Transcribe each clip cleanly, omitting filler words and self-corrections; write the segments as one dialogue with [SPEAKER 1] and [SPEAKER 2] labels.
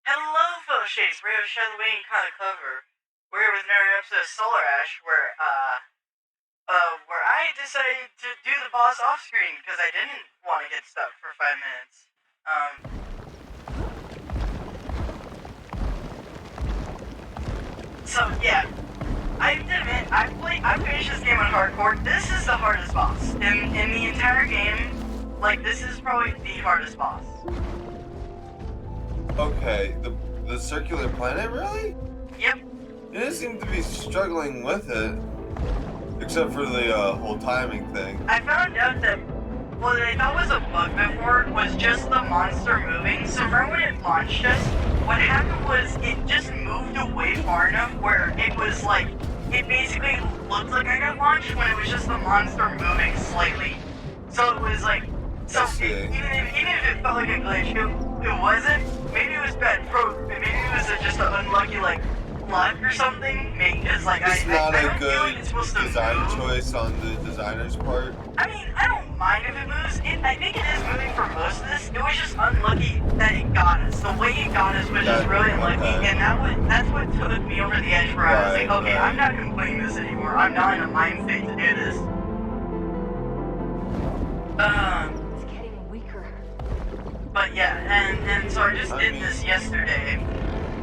[SPEAKER 1] Hello, fellow shades. We're going to show the way and kind of cover. We're here with another episode of Solar Ash, where I decided to do the boss off screen because I didn't want to get stuck for 5 minutes. So yeah, I have to admit, I finished this game on hardcore. This is the hardest boss in the entire game. Like, this is probably the hardest boss.
[SPEAKER 2] Okay, the circular planet, really?
[SPEAKER 1] Yep.
[SPEAKER 2] You didn't seem to be struggling with it, except for the whole timing thing.
[SPEAKER 1] I found out that what I thought was a bug before was just the monster moving. So remember when it launched us, what happened was it just moved away far enough where it was like, it basically looked like I got launched when it was just the monster moving slightly. So it was like, even if it felt like a glitch, it wasn't. Maybe it was bad maybe it was just an unlucky like luck or something. Maybe because like
[SPEAKER 2] it's not
[SPEAKER 1] I
[SPEAKER 2] a
[SPEAKER 1] don't feel like
[SPEAKER 2] good
[SPEAKER 1] it's supposed to
[SPEAKER 2] design
[SPEAKER 1] move.
[SPEAKER 2] choice on the designer's part.
[SPEAKER 1] I mean, I don't mind if it moves. I think it is moving for most of this. It was just unlucky that it got us. The way it got us was just really unlucky, and that's what took me over the edge where I was like, okay, I'm not completing this anymore. I'm not in a mind state to do this.
[SPEAKER 3] It's getting weaker.
[SPEAKER 1] But yeah, and so I just did this yesterday.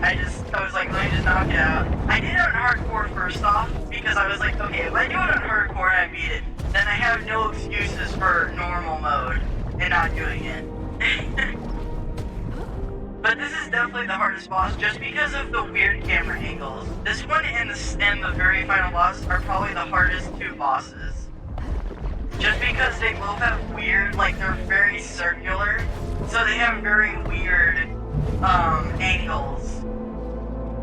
[SPEAKER 1] I was like, let me just knock it out. I did it on hardcore first off, because I was like, okay, if I do it on hardcore and I beat it, then I have no excuses for normal mode and not doing it. But this is definitely the hardest boss, just because of the weird camera angles. This one and the very final boss are probably the hardest two bosses. Just because they both have weird, like, they're very circular, so they have very weird angles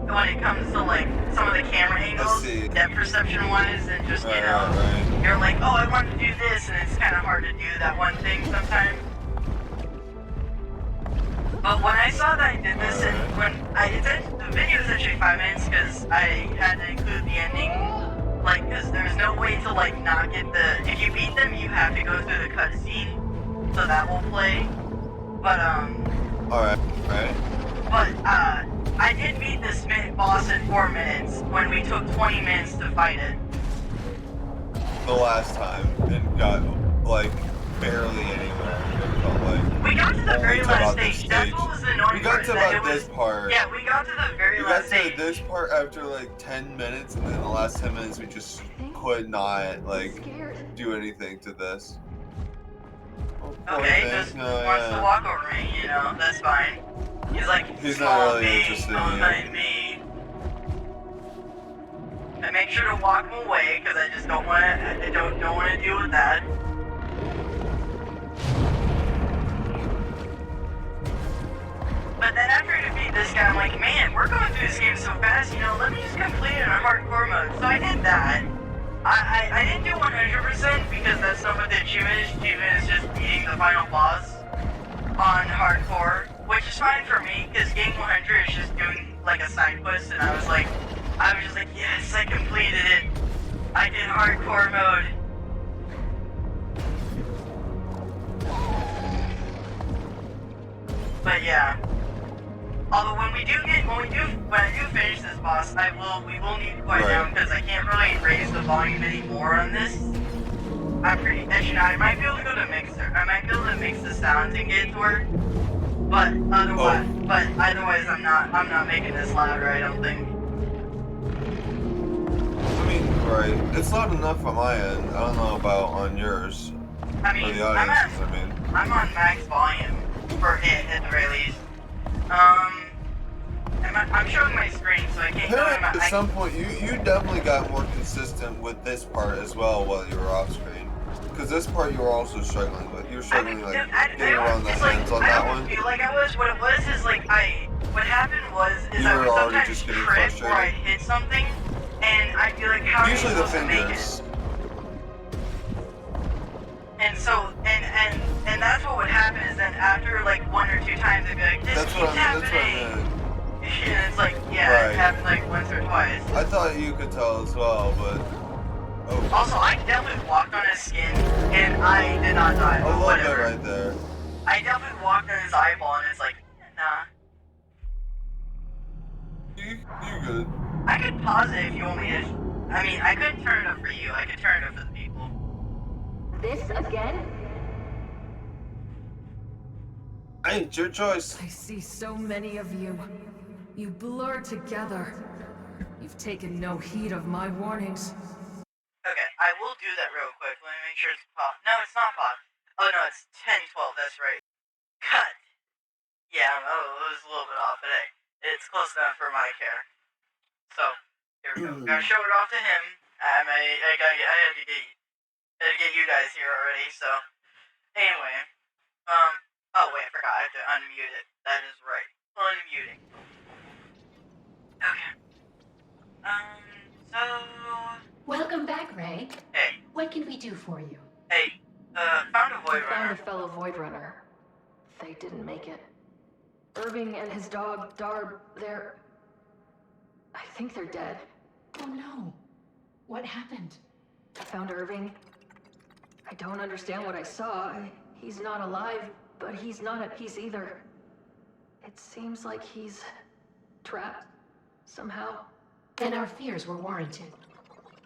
[SPEAKER 1] when it comes to like some of the camera angles, depth perception wise, and just you're like, oh, I want to do this, and it's kind of hard to do that one thing sometimes. But when I saw that I did this, and the video is actually 5 minutes because I had to include the ending, like, because there's no way to like not get if you beat them, you have to go through the cutscene, so that will play. But
[SPEAKER 2] Alright.
[SPEAKER 1] But, I did beat this boss in 4 minutes when we took 20 minutes to fight it.
[SPEAKER 2] The last time, and got, like, barely anywhere, it felt like.
[SPEAKER 1] We got to the very last stage. That's what was the annoying part.
[SPEAKER 2] We got to about this part.
[SPEAKER 1] Yeah, we got to the very last stage.
[SPEAKER 2] We got to this part after, like, 10 minutes, and then the last 10 minutes we just could not, like, do anything to this.
[SPEAKER 1] Okay, he just wants to walk over me, you know, that's fine. He's like,
[SPEAKER 2] he's not really interested in
[SPEAKER 1] me. I make sure to walk him away because I just don't want to deal with that. But then after I defeat this guy, I'm like, man, we're going through this game so fast, you know, let me just complete it in a hardcore mode. So I did that. I didn't do 100% because that's not what the achievement is. Achievement is just beating the final boss on hardcore, which is fine for me because game 100 is just doing like a side quest, and I was just like, yes, I completed it. I did hardcore mode. But yeah. Although when I do finish this boss, we will need to quiet down because I can't really raise the volume anymore on this. Actually, I might be able to go to mixer. I might be able to mix the sounds and get it to work. But otherwise, I'm not making this louder. I don't think.
[SPEAKER 2] I mean, right? It's loud enough on my end. I don't know about on yours.
[SPEAKER 1] I mean, I'm on max volume for it at the very least. I'm showing my screen, so I can't.
[SPEAKER 2] At some point, you definitely got more consistent with this part as well while you were off screen. Because this part you were also struggling with. You were struggling getting around the hands on that one.
[SPEAKER 1] I don't feel like I was. What it was is like what happened was I would sometimes trip or I'd hit something, and I'd be like, how are you supposed to make it? And so, and that's what would happen is then after like 1 or 2 times I'd be like, this keeps happening. And it's like, yeah, it happened like once or twice.
[SPEAKER 2] I thought you could tell as well, but
[SPEAKER 1] Also, I definitely walked on his skin, and I did not die.
[SPEAKER 2] A little bit right there.
[SPEAKER 1] I definitely walked on his eyeball, and it's like, nah.
[SPEAKER 2] you good.
[SPEAKER 1] I could pause it if you want me to. I mean, I couldn't turn it up for you. I could turn it up for the people.
[SPEAKER 3] This again?
[SPEAKER 2] Hey, it's your choice.
[SPEAKER 4] I see so many of you. You blur together. You've taken no heed of my warnings.
[SPEAKER 1] Okay, I will do that real quick. Let me make sure it's paused. No, it's not paused. Oh no, it's 10:12. That's right. Cut. Yeah, it was a little bit off, but hey, it's close enough for my care. So here we go. Gotta show it off to him. I had to get you guys here already. So anyway, oh wait, I forgot. I have to unmute it. That is right. Unmuting. Okay. So.
[SPEAKER 5] Welcome back, Ray.
[SPEAKER 1] Hey.
[SPEAKER 5] What can we do for you?
[SPEAKER 1] Hey. Found a Void
[SPEAKER 4] I found
[SPEAKER 1] Runner.
[SPEAKER 4] a fellow Void Runner. They didn't make it. Irving and his dog, Darb, I think they're dead.
[SPEAKER 5] Oh no. What happened?
[SPEAKER 4] I found Irving. I don't understand what I saw. He's not alive, but he's not at peace either. It seems like he's trapped somehow.
[SPEAKER 5] Then our fears were warranted.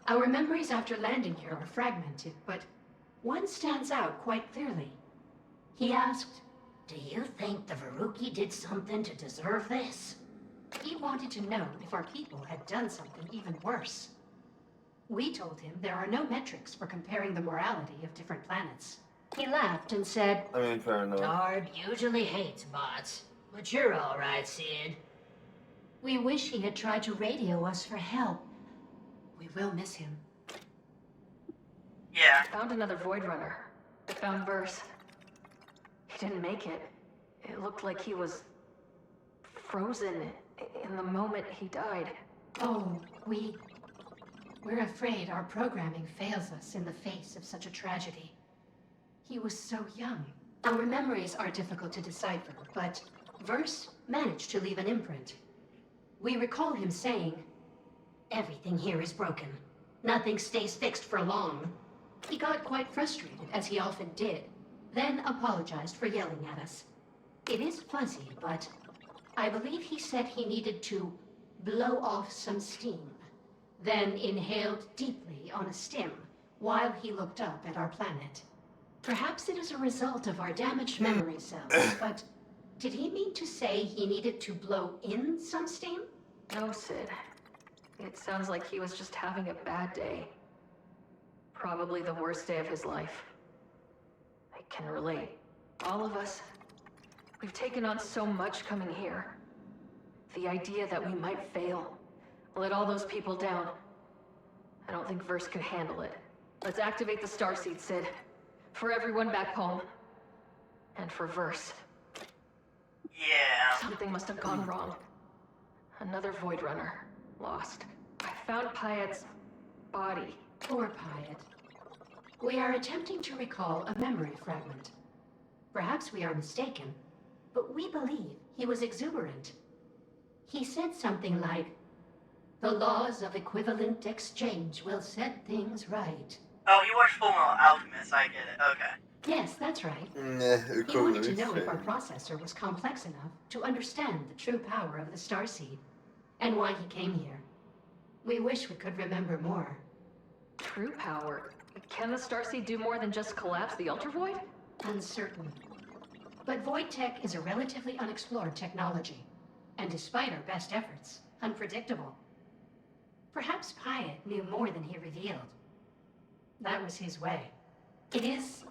[SPEAKER 5] Our memories after landing here are fragmented, but one stands out quite clearly. He asked, "Do you think the Veruki did something to deserve this?" He wanted to know if our people had done something even worse. We told him there are no metrics for comparing the morality of different planets. He laughed and said,
[SPEAKER 2] I mean, fair enough.
[SPEAKER 6] Darb usually hates bots, but you're all right, Sid.
[SPEAKER 5] "We wish he had tried to radio us for help. We will miss him."
[SPEAKER 1] Yeah.
[SPEAKER 4] I found another Void Runner. I found Verse. He didn't make it. It looked like he was frozen in the moment he died.
[SPEAKER 5] Oh, we're afraid our programming fails us in the face of such a tragedy. He was so young. Our memories are difficult to decipher, but Verse managed to leave an imprint. We recall him saying,
[SPEAKER 6] Everything here is broken. Nothing stays fixed for long.
[SPEAKER 5] he got quite frustrated, as he often did, then apologized for yelling at us. It is fuzzy, but I believe he said he needed to blow off some steam, then inhaled deeply on a stim while he looked up at our planet. Perhaps it is a result of our damaged memory cells, but did he mean to say he needed to blow in some steam?
[SPEAKER 4] No, Sid. It sounds like he was just having a bad day. Probably the worst day of his life. I can relate. All of us, we've taken on so much coming here. The idea that we might fail, let all those people down. I don't think Verse could handle it. Let's activate the Starseed, Sid. For everyone back home. And for Verse.
[SPEAKER 1] Yeah.
[SPEAKER 4] Something must have gone wrong. Another Void Runner. Lost. I found Pyatt's body.
[SPEAKER 5] Poor Pyatt. We are attempting to recall a memory fragment. Perhaps we are mistaken, but we believe he was exuberant. He said something like, "The laws of equivalent exchange will set things right."
[SPEAKER 1] Oh, you watched Full Metal Alchemist. I get it. Okay.
[SPEAKER 5] Yes, that's right.
[SPEAKER 2] Nah,
[SPEAKER 5] He wanted to know if our processor was complex enough to understand the true power of the Starseed, and why he came here. We wish we could remember more.
[SPEAKER 4] True power. Can the Starseed do more than just collapse the Ultravoid?
[SPEAKER 5] Uncertain. But Void Tech is a relatively unexplored technology, and despite our best efforts, unpredictable. Perhaps Pyatt knew more than he revealed. That was his way. It is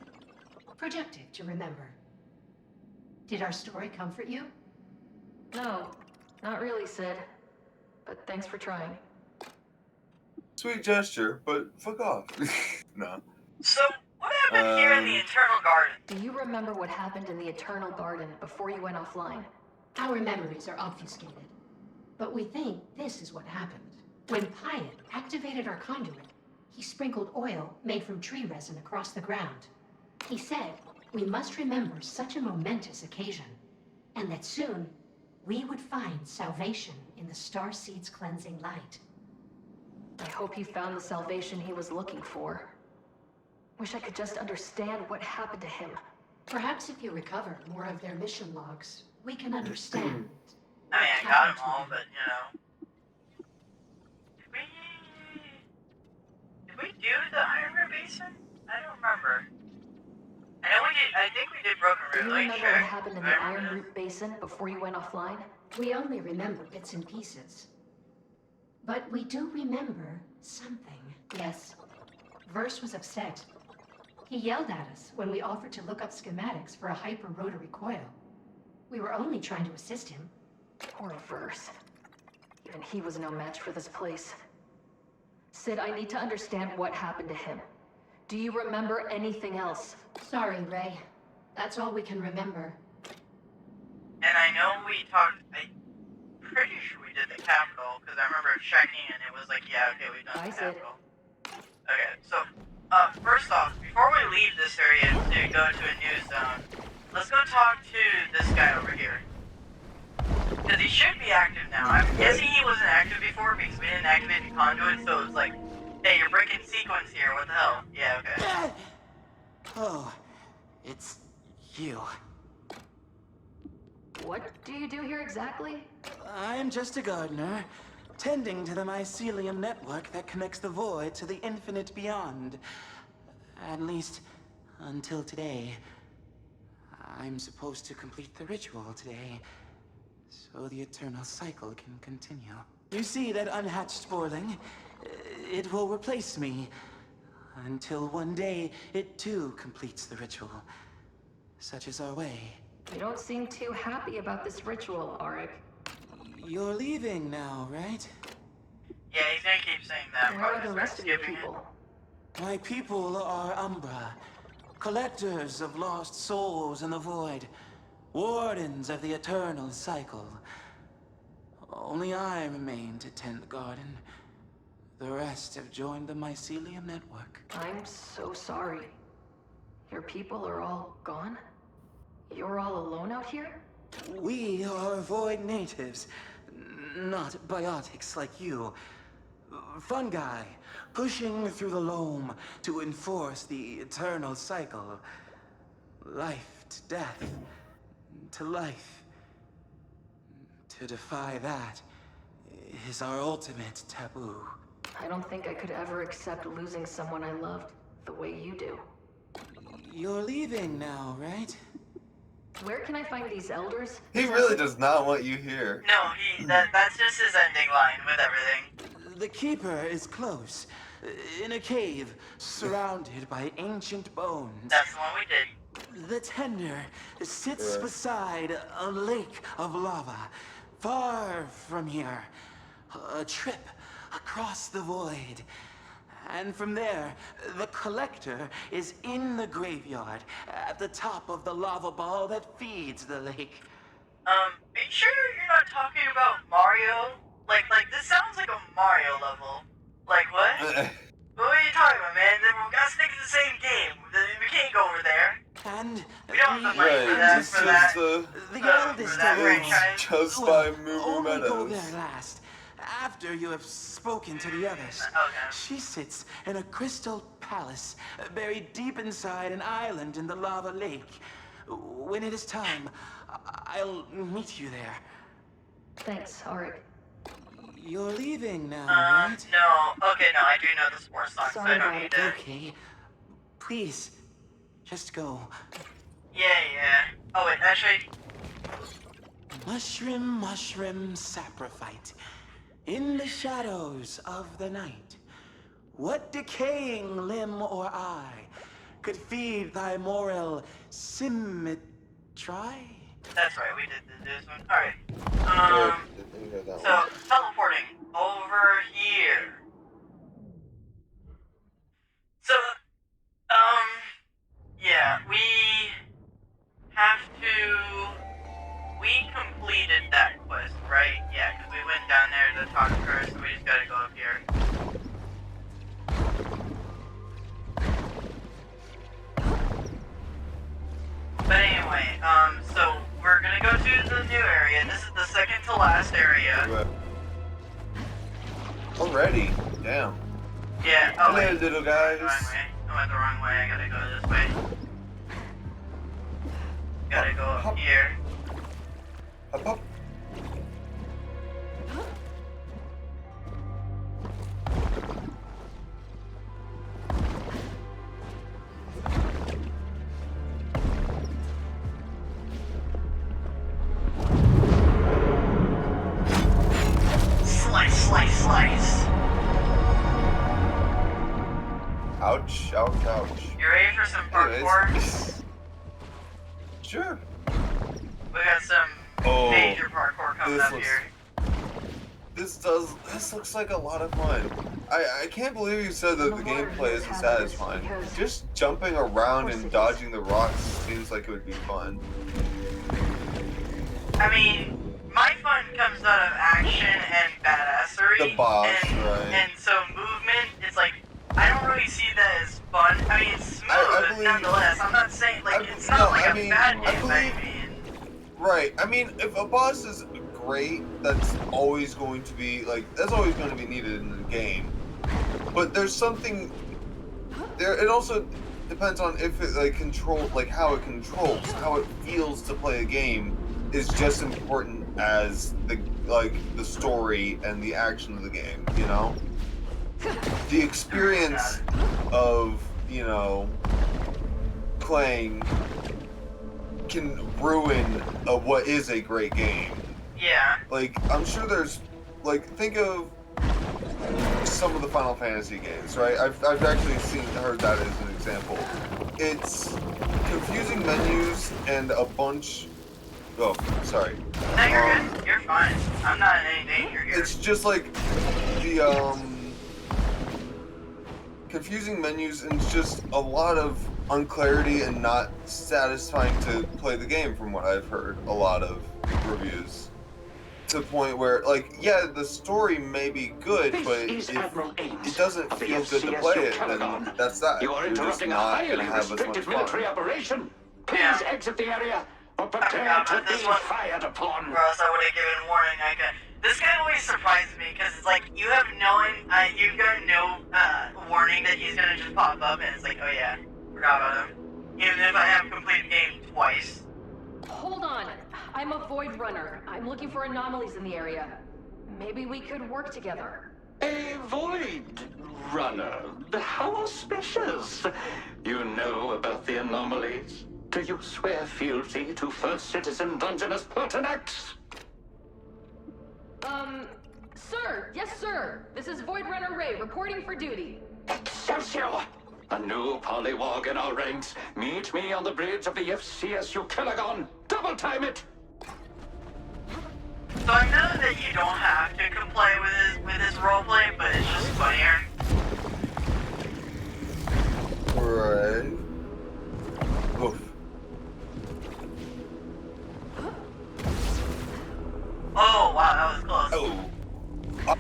[SPEAKER 5] productive to remember. Did our story comfort you?
[SPEAKER 4] No, not really, Sid. But thanks for trying.
[SPEAKER 2] Sweet gesture, but fuck off. No.
[SPEAKER 1] So, what happened here in the Eternal Garden?
[SPEAKER 4] Do you remember what happened in the Eternal Garden before you went offline?
[SPEAKER 5] Our memories are obfuscated, but we think this is what happened. When Pyatt activated our conduit, he sprinkled oil made from tree resin across the ground. He said we must remember such a momentous occasion, and that soon we would find salvation in the Starseed's cleansing light.
[SPEAKER 4] I hope he found the salvation he was looking for. Wish I could just understand what happened to him.
[SPEAKER 5] Perhaps if you recover more of their mission logs, we can understand.
[SPEAKER 1] I mean, I got them all, but, you know. we do the Iron Root Basin? I don't remember. I know we did. I think we did Broken
[SPEAKER 4] Do
[SPEAKER 1] Root.
[SPEAKER 4] you
[SPEAKER 1] Let me
[SPEAKER 4] remember
[SPEAKER 1] check.
[SPEAKER 4] what happened in
[SPEAKER 1] I
[SPEAKER 4] the
[SPEAKER 1] remember
[SPEAKER 4] Iron
[SPEAKER 1] this.
[SPEAKER 4] Root Basin before you went offline?
[SPEAKER 5] We only remember bits and pieces. But we do remember something. Yes. Verse was upset. He yelled at us when we offered to look up schematics for a hyper-rotary coil. We were only trying to assist him.
[SPEAKER 4] Poor Verse. Even he was no match for this place. Sid, I need to understand what happened to him. Do you remember anything else?
[SPEAKER 5] Sorry, Ray. That's all we can remember.
[SPEAKER 1] And I know we talked. I'm pretty sure we did the Capitol because I remember checking and it was like, yeah, okay, we've done
[SPEAKER 4] I
[SPEAKER 1] the
[SPEAKER 4] said.
[SPEAKER 1] Capitol. Okay, so first off, before we leave this area to go to a new zone, let's go talk to this guy over here. Because he should be active now. I'm guessing he wasn't active before because we didn't activate the conduit, so it's like, hey, you're breaking sequence here, what the hell? Yeah, okay.
[SPEAKER 7] Oh, it's you.
[SPEAKER 4] What do you do here exactly?
[SPEAKER 7] I'm just a gardener, tending to the mycelium network that connects the void to the infinite beyond. At least, until today. I'm supposed to complete the ritual today, so the eternal cycle can continue. You see that unhatched sporling? It will replace me, until one day it too completes the ritual. Such is our way.
[SPEAKER 4] You don't seem too happy about this ritual, Auric.
[SPEAKER 7] You're leaving now, right?
[SPEAKER 1] Yeah, he's gonna keep saying that.
[SPEAKER 4] Where are
[SPEAKER 1] Probably
[SPEAKER 4] the
[SPEAKER 1] start
[SPEAKER 4] rest of your
[SPEAKER 1] skipping it.
[SPEAKER 4] people?
[SPEAKER 7] My people are Umbra, collectors of lost souls in the void, wardens of the eternal cycle. Only I remain to tend the garden. The rest have joined the mycelium network.
[SPEAKER 4] I'm so sorry. Your people are all gone? You're all alone out here?
[SPEAKER 7] We are void natives, not biotics like you. Fungi, pushing through the loam to enforce the eternal cycle. Life to death, to life. To defy that is our ultimate taboo.
[SPEAKER 4] I don't think I could ever accept losing someone I loved the way you do.
[SPEAKER 7] You're leaving now, right?
[SPEAKER 4] Where can I find these elders?
[SPEAKER 2] He really does not want you here.
[SPEAKER 1] No, that's just his ending line with everything.
[SPEAKER 7] The Keeper is close, in a cave, surrounded by ancient bones.
[SPEAKER 1] That's the one we did.
[SPEAKER 7] The Tender sits beside a lake of lava, far from here. A trip across the void. And from there, the Collector is in the graveyard, at the top of the lava ball that feeds the lake.
[SPEAKER 1] Are you sure you're not talking about Mario? Like this sounds like a Mario level. Like, what? What are you talking about, man? We gotta stick to the same game. We can't go over there.
[SPEAKER 7] And
[SPEAKER 1] We don't have the money for
[SPEAKER 2] Right,
[SPEAKER 1] that,
[SPEAKER 2] this
[SPEAKER 1] for
[SPEAKER 2] is
[SPEAKER 1] that.
[SPEAKER 7] the eldest
[SPEAKER 1] for that
[SPEAKER 7] of
[SPEAKER 1] franchise.
[SPEAKER 2] just
[SPEAKER 7] Well,
[SPEAKER 2] by Moo
[SPEAKER 7] only go
[SPEAKER 2] Meadows.
[SPEAKER 7] there last, after you have spoken to the others.
[SPEAKER 1] Okay.
[SPEAKER 7] She sits in a crystal palace, buried deep inside an island in the lava lake. When it is time, I'll meet you there.
[SPEAKER 4] Thanks, Auric.
[SPEAKER 7] You're leaving now, right?
[SPEAKER 1] No. Okay, no, I do know the sports song, so
[SPEAKER 4] Sorry
[SPEAKER 1] I don't
[SPEAKER 4] about
[SPEAKER 1] need
[SPEAKER 4] it.
[SPEAKER 1] to.
[SPEAKER 7] Okay. Please, just go.
[SPEAKER 1] Yeah. Oh, wait, actually,
[SPEAKER 7] Mushroom, saprophyte. In the shadows of the night, what decaying limb or eye could feed thy moral symmetry?
[SPEAKER 1] that's right, we did this one. Alright.
[SPEAKER 2] Didn't hear that
[SPEAKER 1] So,
[SPEAKER 2] one.
[SPEAKER 1] teleporting over here. So, yeah, we completed that quest, right? Yeah, because we went down there to talk to her, so we just gotta go up here. But anyway, so we're gonna go to the new area. This is the second to last area.
[SPEAKER 2] Right. Already? Damn.
[SPEAKER 1] Yeah, oh
[SPEAKER 2] Hello,
[SPEAKER 1] wait.
[SPEAKER 2] little
[SPEAKER 1] I
[SPEAKER 2] guys.
[SPEAKER 1] went the wrong way. I gotta go this way. Gotta go up here.
[SPEAKER 2] Hop, hop. Ouch, ouch.
[SPEAKER 1] You ready for some parkour?
[SPEAKER 2] Anyways. Sure.
[SPEAKER 1] We got some major parkour coming up here.
[SPEAKER 2] This looks like a lot of fun. I can't believe you said that the gameplay isn't satisfying. Just jumping around and dodging the rocks seems like it would be fun.
[SPEAKER 1] I mean, my fun comes out of action and badassery.
[SPEAKER 2] The boss,
[SPEAKER 1] and,
[SPEAKER 2] right.
[SPEAKER 1] And so movement, it's like, I don't really see that as fun. I mean, it's smooth,
[SPEAKER 2] I believe,
[SPEAKER 1] nonetheless. I'm not saying, like, it's not like a bad game by any means.
[SPEAKER 2] Right. I mean, if a boss is great, that's always going to be, like, that's always going to be needed in the game. But there's something there. It also depends on if it how it controls, how it feels to play a game is just important as the story and the action of the game, you know? The experience of, you know, playing can ruin what is a great game.
[SPEAKER 1] Yeah.
[SPEAKER 2] Like, I'm sure there's, like, think of some of the Final Fantasy games, right? I've actually heard that as an example. It's confusing menus and a bunch. Oh, sorry.
[SPEAKER 1] No, you're good. You're fine. I'm not in any danger here.
[SPEAKER 2] It's just like the confusing menus and just a lot of unclarity and not satisfying to play the game, from what I've heard a lot of reviews. To the point where, like, yeah, the story may be good, but if it doesn't feel good to play it, then that's that.
[SPEAKER 8] You are
[SPEAKER 2] You're just
[SPEAKER 8] interrupting a
[SPEAKER 2] not
[SPEAKER 8] highly
[SPEAKER 2] gonna have as much
[SPEAKER 8] restricted military
[SPEAKER 2] fun.
[SPEAKER 8] operation. Please
[SPEAKER 1] Yeah.
[SPEAKER 8] exit the area or prepare to be fired upon.
[SPEAKER 1] Or else I would have given warning. This guy always surprises me because it's like you've got no warning that he's gonna just pop up, and it's like, oh yeah, forgot about him. Even if I have completed the game twice.
[SPEAKER 4] Hold on. I'm a Void Runner. I'm looking for anomalies in the area. Maybe we could work together.
[SPEAKER 8] A void runner. How auspicious. You know about the anomalies. Do you swear fealty to First Citizen Dungeness Pertinax?
[SPEAKER 4] Sir! Yes, sir! This is Void Runner Ray, reporting for duty.
[SPEAKER 8] Excelsior! A new polywog in our ranks. Meet me on the bridge of the FCSU Killagon. Double time it!
[SPEAKER 1] So I know that you don't have to comply with his roleplay, but it's just funnier.
[SPEAKER 2] Right. Oof.
[SPEAKER 1] Oh wow, that was close.
[SPEAKER 2] Oh. I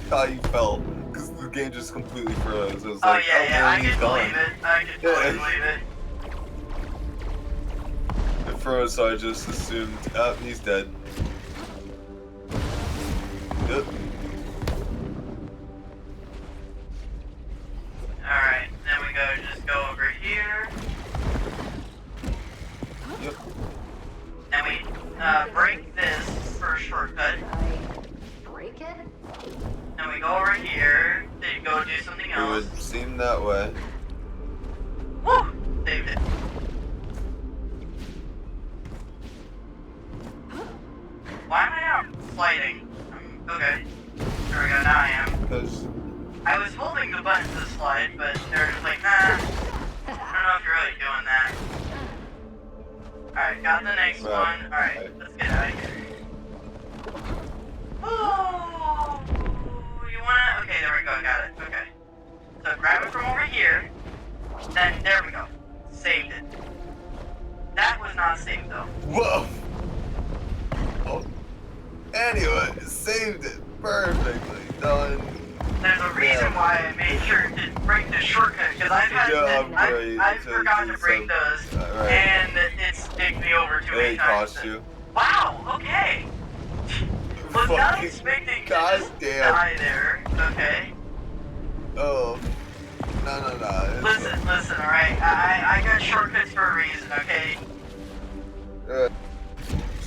[SPEAKER 2] thought you fell because the game just completely froze. It was
[SPEAKER 1] Oh
[SPEAKER 2] like,
[SPEAKER 1] yeah, I
[SPEAKER 2] he's
[SPEAKER 1] can
[SPEAKER 2] gone.
[SPEAKER 1] believe it. I can totally believe it.
[SPEAKER 2] It froze, so I just assumed, he's dead. Yep.
[SPEAKER 1] Alright, then we just go over here.
[SPEAKER 2] Yep.
[SPEAKER 1] And we break this for a shortcut.
[SPEAKER 4] I break it?
[SPEAKER 1] And we go over here to go do something
[SPEAKER 2] It
[SPEAKER 1] else.
[SPEAKER 2] would seem that way.
[SPEAKER 1] Woo! Saved it. Why am I not sliding? Okay. There we go, now I am.
[SPEAKER 2] Because
[SPEAKER 1] I was holding the button to slide, but they're just like, nah. I don't know if you're really doing that. Alright, got the next
[SPEAKER 2] Right.
[SPEAKER 1] one. Alright, let's get out of here. Oh, you wanna? Okay, there we go, got it. Okay. So grab it from over here. Then, there we go. Saved it. That was not saved though.
[SPEAKER 2] whoa. Oh. Anyway, saved it perfectly. Done.
[SPEAKER 1] There's a reason why I made sure to break the shortcut, because I've forgotten to break those,
[SPEAKER 2] right.
[SPEAKER 1] and it's digged me over too many
[SPEAKER 2] It
[SPEAKER 1] times.
[SPEAKER 2] cost you.
[SPEAKER 1] Wow, okay. Was not
[SPEAKER 2] Fucking
[SPEAKER 1] expecting to
[SPEAKER 2] goddamn.
[SPEAKER 1] just die there, okay?
[SPEAKER 2] Oh. No.
[SPEAKER 1] Listen, alright? I got shortcuts for a reason, okay?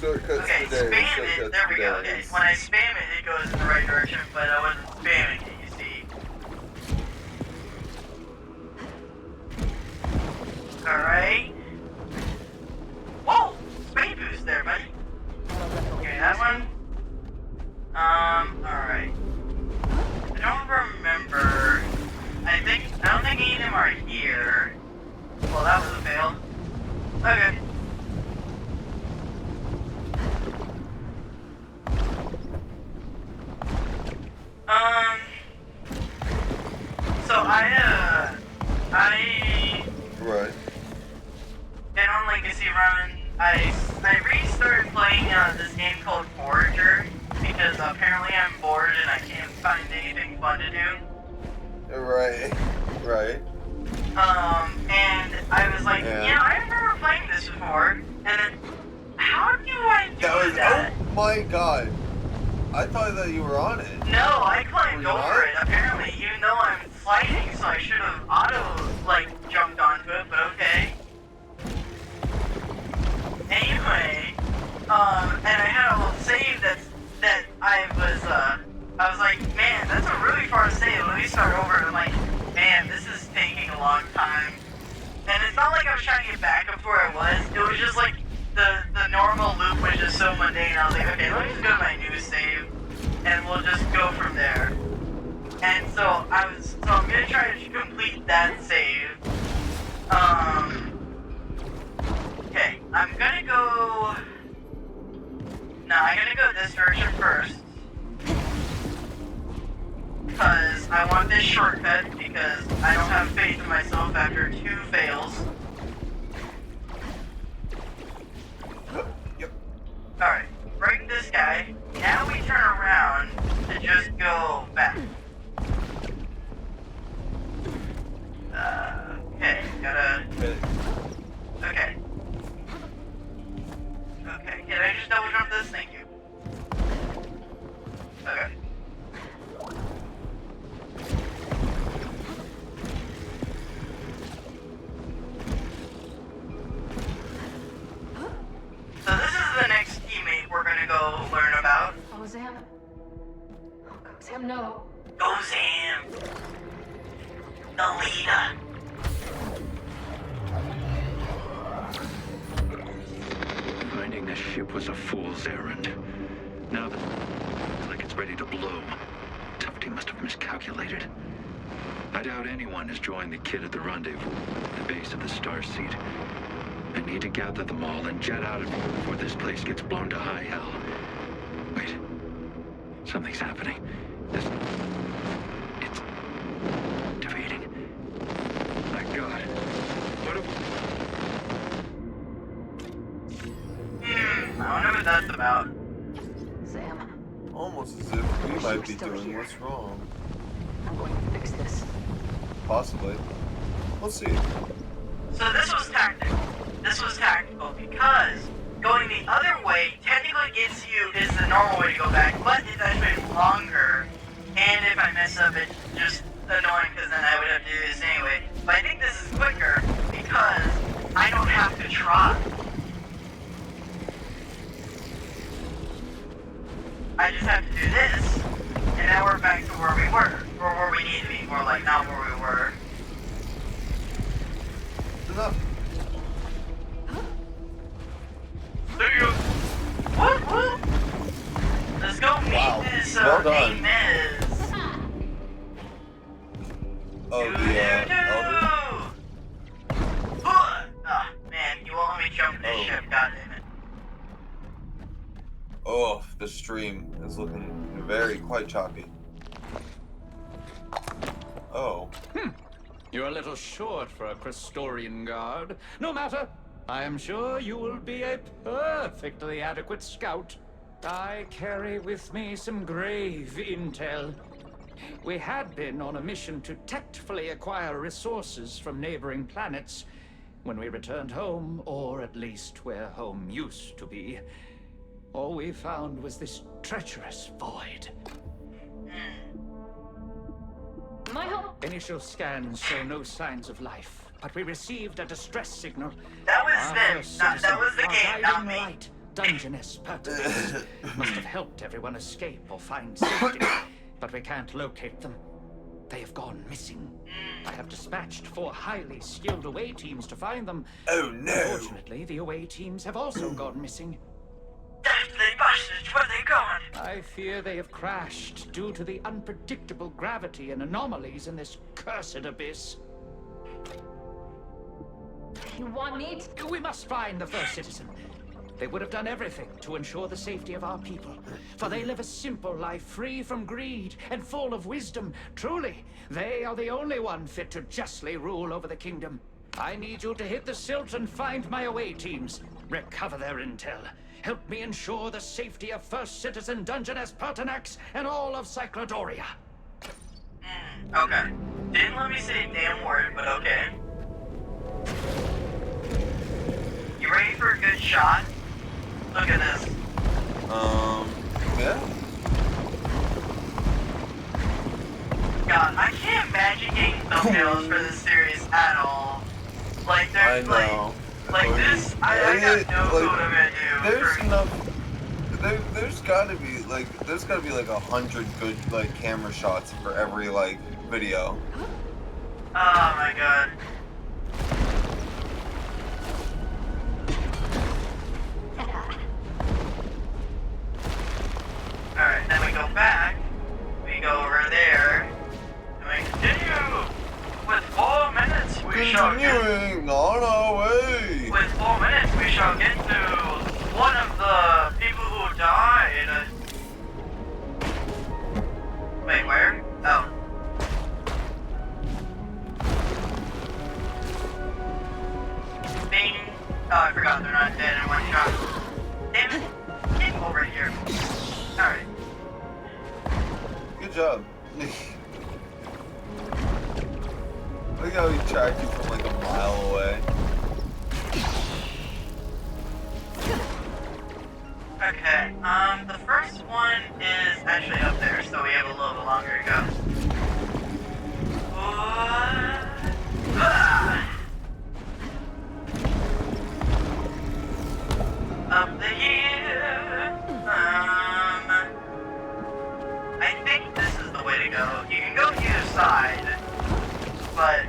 [SPEAKER 2] Shortcuts
[SPEAKER 1] Okay,
[SPEAKER 2] today.
[SPEAKER 1] spam it,
[SPEAKER 2] Shortcuts
[SPEAKER 1] there we go,
[SPEAKER 2] today.
[SPEAKER 1] okay. When I spam it, it goes in the right direction, but I wasn't spamming it, you see. Alright. Whoa! Speed boost there, buddy. Okay, that one. Alright. I don't remember. I don't think any of them are character because apparently I'm bored and I can't find anything fun to do.
[SPEAKER 2] Right. Right.
[SPEAKER 1] And I was like,
[SPEAKER 2] Yeah.
[SPEAKER 1] you know, I remember playing this before, and then how do I do
[SPEAKER 2] That was.
[SPEAKER 1] that?
[SPEAKER 2] Oh my god. I thought that you were on it.
[SPEAKER 1] No, I climbed
[SPEAKER 2] Were you
[SPEAKER 1] over
[SPEAKER 2] not?
[SPEAKER 1] it, apparently, even though I'm sliding, so I should have jumped onto it, but okay. Anyway, and I had a little save that I was like, man, that's a really far save, let me start over, and I'm like, man, this is taking a long time. And it's not like I was trying to get back up to where I was, it was just like, the normal loop was just so mundane. I was like, okay, let me just go to my new save, and we'll just go from there. And so I'm gonna try to complete that save. Okay, I'm gonna go this direction first. Because I want this shortcut, because I don't have faith in myself after 2 fails.
[SPEAKER 2] Yep.
[SPEAKER 1] Alright, break this guy. Now we turn around to just go back. Okay, gotta... Okay. Okay, can I just double jump this? Thank you. Okay. So this is the next teammate we're gonna go learn about.
[SPEAKER 4] Oh, Zam. Oh, Zam, no.
[SPEAKER 1] Go Zam! The leader.
[SPEAKER 8] Finding this ship was a fool's errand. Now that it's like it's ready to blow, Tufty must have miscalculated. I doubt anyone has joined the kid at the rendezvous, the base of the Starseed. I need to gather them all and jet out of here before this place gets blown to high hell. Wait. Something's happening. It's activating. My God. What
[SPEAKER 1] I wonder what that's about.
[SPEAKER 4] Zam,
[SPEAKER 2] Almost as if we
[SPEAKER 4] wish you
[SPEAKER 2] might
[SPEAKER 4] were
[SPEAKER 2] be
[SPEAKER 4] still
[SPEAKER 2] doing
[SPEAKER 4] here.
[SPEAKER 2] what's wrong.
[SPEAKER 4] I'm going to fix this.
[SPEAKER 2] Possibly. Let's see.
[SPEAKER 1] So this was tactical. This was tactical because going the other way technically gets you is the normal way to go back, but it's actually longer. And if I mess up, it's just annoying because then I would have to do this anyway. But I think this is quicker because I don't have to try. I just have to do this, and now we're back to where we were, or where we need to be, more like not where we were.
[SPEAKER 2] Enough.
[SPEAKER 1] There you go. Whoop, whoop. Let's go meet
[SPEAKER 2] Wow.
[SPEAKER 1] this
[SPEAKER 2] Well done.
[SPEAKER 1] Inez.
[SPEAKER 2] Oh, the elder.
[SPEAKER 1] Ah, man, you won't let me jump this
[SPEAKER 2] Oh.
[SPEAKER 1] ship, goddammit.
[SPEAKER 2] Oh, the stream is looking quite choppy. Oh.
[SPEAKER 9] You're a little short for a Crystorian guard. No matter. I am sure you will be a perfectly adequate scout. I carry with me some grave intel. We had been on a mission to tactfully acquire resources from neighboring planets. When we returned home, or at least where home used to be, all we found was this treacherous void.
[SPEAKER 4] My help.
[SPEAKER 9] Initial scans show no signs of life, but we received a distress signal.
[SPEAKER 1] That was
[SPEAKER 9] Our
[SPEAKER 1] them.
[SPEAKER 9] first
[SPEAKER 1] That
[SPEAKER 9] citizen,
[SPEAKER 1] was the
[SPEAKER 9] our
[SPEAKER 1] game, not
[SPEAKER 9] guiding
[SPEAKER 1] me.
[SPEAKER 9] light, Dungeness Pertinax, must have helped everyone escape or find safety, but we can't locate them. They have gone missing. I have dispatched 4 highly skilled away teams to find them.
[SPEAKER 2] Oh no!
[SPEAKER 9] Unfortunately, the away teams have also gone missing.
[SPEAKER 1] Deathly bastards, where they gone?
[SPEAKER 9] I fear they have crashed due to the unpredictable gravity and anomalies in this cursed abyss.
[SPEAKER 4] You want me to?
[SPEAKER 9] We must find the first citizen. They would have done everything to ensure the safety of our people, for they live a simple life free from greed and full of wisdom. Truly, they are the only one fit to justly rule over the kingdom. I need you to hit the silt and find my away teams, recover their intel, help me ensure the safety of First Citizen Dungeness Pertinax and all of Cyclodoria.
[SPEAKER 1] Okay. Didn't let me say a damn word, but okay. You ready for a good shot? Look at this.
[SPEAKER 2] Yeah.
[SPEAKER 1] God, I can't imagine getting thumbnails for this series at all. Like,
[SPEAKER 2] I
[SPEAKER 1] there's
[SPEAKER 2] know.
[SPEAKER 1] like this, I got no clue what I'm gonna do.
[SPEAKER 2] There's
[SPEAKER 1] for-
[SPEAKER 2] enough. There's gotta be like 100 good like camera shots for every like video.
[SPEAKER 1] Oh my god. Alright, then we go back. We go over there. And we continue. With 4 minutes, we shall get.
[SPEAKER 2] Continuing on our way.
[SPEAKER 1] With 4 minutes, we shall get to one of the people who died. Wait, where? Oh. Bing. Oh, I forgot they're not dead in one shot. Damn it. Get over here. Alright.
[SPEAKER 2] Good job. Look how he tracked you from like a mile away.
[SPEAKER 1] Okay, the first one is actually up there, so we have a little bit longer to go. Up the hill. I think this is the way to go. You can go either side, but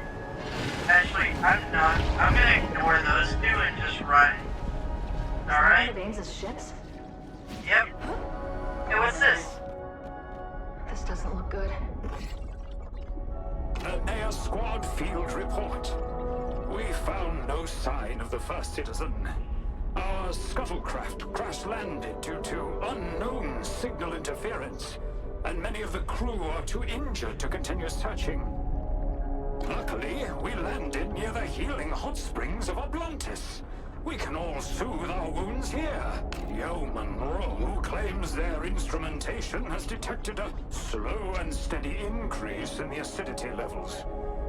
[SPEAKER 1] actually, I'm gonna ignore those two and just run. Alright?
[SPEAKER 4] One of Ames's ships?
[SPEAKER 1] Yep. Hey, what's this?
[SPEAKER 4] This doesn't look good.
[SPEAKER 8] Air Squad field report. We found no sign of the First Citizen. Our scuttlecraft crash-landed due to unknown signal interference, and many of the crew are too injured to continue searching. Luckily, we landed near the healing hot springs of Oblantis. We can all soothe our wounds here. Yeoman Rowe claims their instrumentation has detected a slow and steady increase in the acidity levels.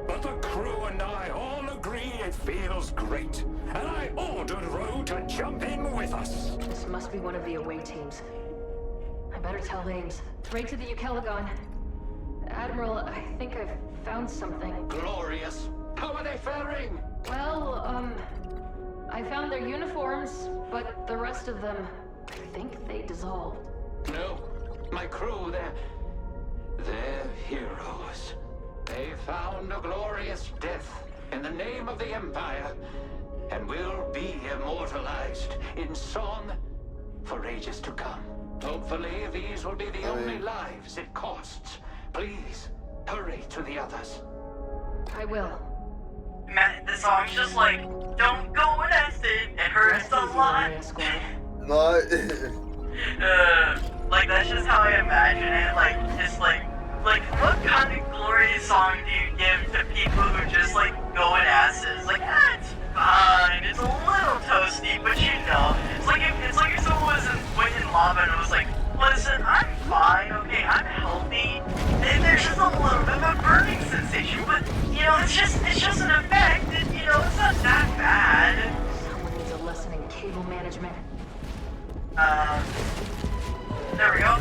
[SPEAKER 8] But the crew and I all agree it feels great, and I ordered Rowe to jump in with us.
[SPEAKER 4] This must be one of the away teams. I better tell Ames. Right to the Ukelagon. Admiral, I think I've found something.
[SPEAKER 9] Glorious. How are they faring?
[SPEAKER 4] Well, I found their uniforms, but the rest of them, I think they dissolved.
[SPEAKER 9] No. My crew, they're heroes. They found a glorious death in the name of the Empire, and will be immortalized in song for ages to come. Hopefully, these will be the only lives it costs. Please, hurry to the others.
[SPEAKER 4] I will.
[SPEAKER 1] Man, the song's just like, don't go with acid, it hurts a lot.
[SPEAKER 2] Not.
[SPEAKER 1] Like, that's just how I imagine it. Like, it's like what kind of glorious song do you give to people who just, like, go in acids? Like, it's fine, it's a little toasty, but you know. It's like if someone went in lava and was like, listen, I'm fine, okay, I'm healthy. And there's just a little bit of a burning sensation, but, you know, it's just an effect, and, you know, it's not that bad.
[SPEAKER 4] Someone needs a lesson in cable management.
[SPEAKER 1] There we go.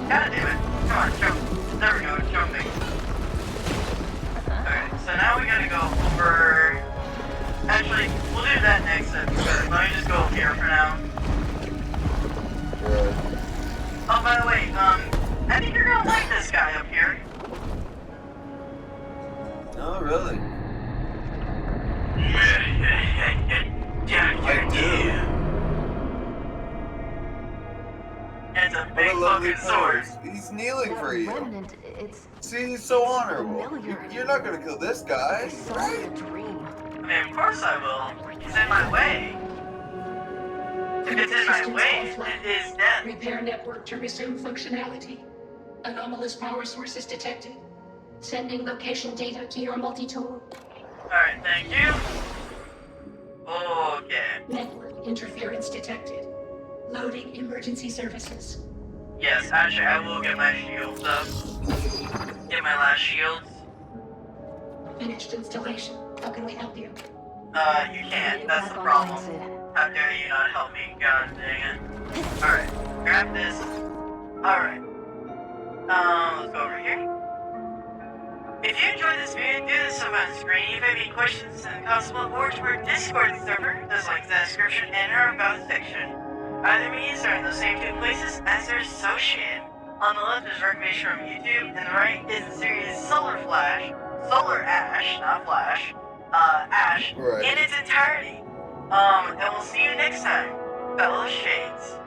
[SPEAKER 1] God damn it. Come on, jump. There we go, jumping. Alright, so now we gotta go over... Actually, we'll do that next episode. Let me just go up here for now.
[SPEAKER 2] Good.
[SPEAKER 1] Oh, by the way, I think you're gonna like this guy up here.
[SPEAKER 2] Oh, really?
[SPEAKER 1] Yeah,
[SPEAKER 2] I do.
[SPEAKER 1] It's a
[SPEAKER 2] What
[SPEAKER 1] big
[SPEAKER 2] a lovely
[SPEAKER 1] fucking sword.
[SPEAKER 2] pose. He's kneeling
[SPEAKER 4] That
[SPEAKER 2] for you.
[SPEAKER 4] remnant, it's
[SPEAKER 2] See, he's so honorable.
[SPEAKER 4] familiar.
[SPEAKER 2] You're not gonna kill this guy,
[SPEAKER 4] It's so
[SPEAKER 2] right?
[SPEAKER 4] like a dream.
[SPEAKER 1] I mean, of course I will. He's in my way. If it's in my way, it is death.
[SPEAKER 5] Repair network to resume functionality. Anomalous power sources detected. Sending location data to your multi-tool.
[SPEAKER 1] Alright, thank you. Okay.
[SPEAKER 5] Network interference detected. Loading emergency services.
[SPEAKER 1] Yes, actually, I will get my shields up. Get my last shields.
[SPEAKER 5] Finished installation. How can we help you?
[SPEAKER 1] You can't. That's the problem. How dare you not help me? God dang it. Alright, grab this. Alright. Let's go over here. If you enjoyed this video, do this stuff on the screen. If you have any questions in the console or to our Discord server, there's links in the description and our about section. Either means are in the same two places as they're associated. On the left is recommendation from YouTube, and the right is the series Solar Ash, not Flash, Ash,
[SPEAKER 2] Right.
[SPEAKER 1] in its entirety. And we'll see you next time, fellow Shades.